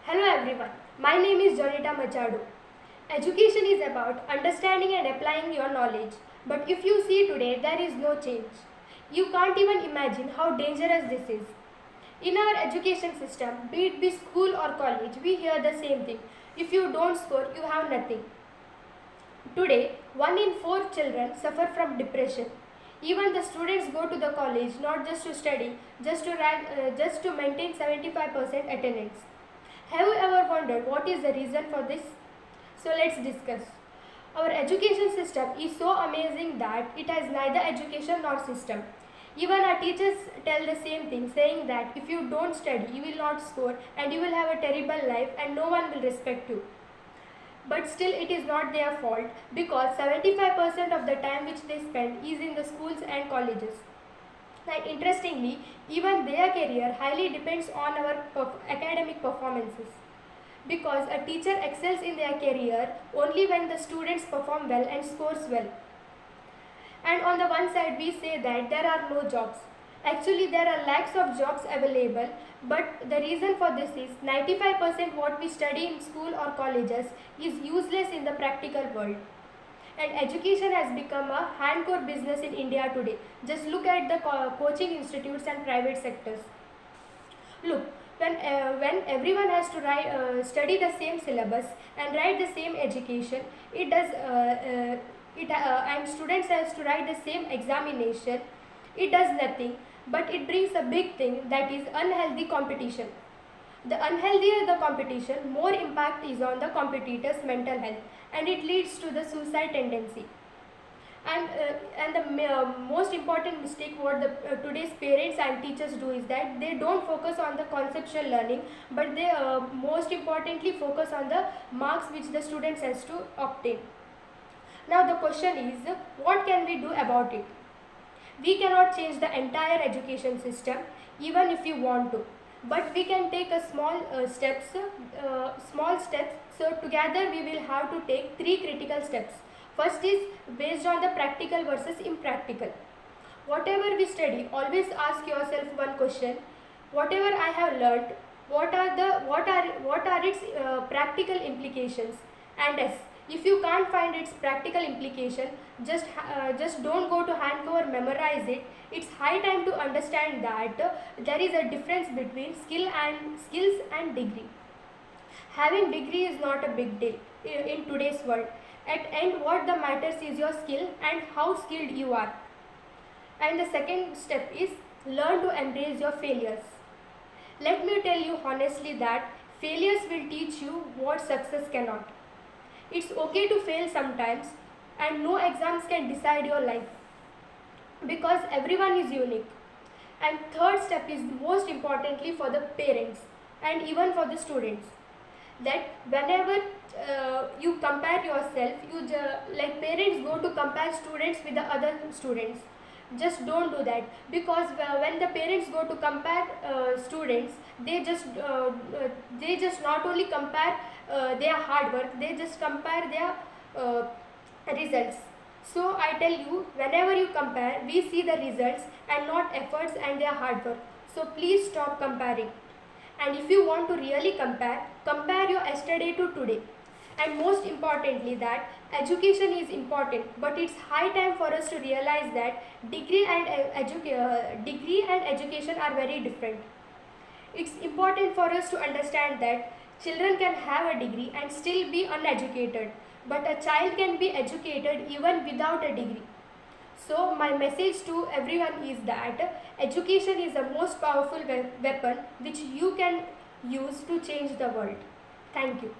Hello everyone, my name is Jonita Machado. Education is about understanding and applying your knowledge. But if you see today, there is no change. You can't even imagine how dangerous this is. In our education system, be it be school or college, we hear the same thing. If you don't score, you have nothing. Today, 1 in 4 children suffer from depression. Even the students go to the college not just to study, just to maintain 75% attendance. Have you ever wondered what is the reason for this? So let's discuss. Our education system is so amazing that it has neither education nor system. Even our teachers tell the same thing, saying that if you don't study, you will not score and you will have a terrible life and no one will respect you. But still it is not their fault because 75% of the time which they spend is in the schools and colleges. And interestingly, even their career highly depends on our academic performances. Because a teacher excels in their career only when the students perform well and scores well. And on the one side we say that there are no jobs. Actually there are lakhs of jobs available, but the reason for this is 95% what we study in school or colleges is useless in the practical world. And education has become a hand-core business in India today. Just look at the coaching institutes and private sectors. Look, when everyone has to study the same syllabus and write the same education, and students has to write the same examination, it does nothing, but it brings a big thing, that is unhealthy competition. The unhealthier the competition, more impact is on the competitor's mental health, and it leads to the suicide tendency. And the most important mistake what today's parents and teachers do is that they don't focus on the conceptual learning, but they most importantly focus on the marks which the students has to obtain. Now the question is, what can we do about it? We cannot change the entire education system even if you want to, but we can take a small steps. So together we will have to take 3 critical steps. First is based on the practical versus impractical. Whatever we study, always ask yourself one question: whatever I have learned, what are its practical implications? And yes, if you can't find its practical implication, just don't go to hand-over memorize it. It's high time to understand that there is a difference between skills and degree. Having degree is not a big deal in today's world. At end, what the matters is your skill and how skilled you are. And the second step is learn to embrace your failures. Let me tell you honestly that failures will teach you what success cannot. It's okay to fail sometimes, and no exams can decide your life because everyone is unique. And third step is most importantly for the parents and even for the students, that whenever you compare yourself, like parents go to compare students with the other students. Just don't do that, because when the parents go to compare students, they just not only compare their hard work, they just compare their results. So I tell you, whenever you compare, we see the results and not efforts and their hard work. So please stop comparing. And if you want to really compare your yesterday to today. And most importantly that education is important, but it's high time for us to realize that degree and education are very different. It's important for us to understand that children can have a degree and still be uneducated, but a child can be educated even without a degree. So my message to everyone is that education is the most powerful weapon which you can use to change the world. Thank you.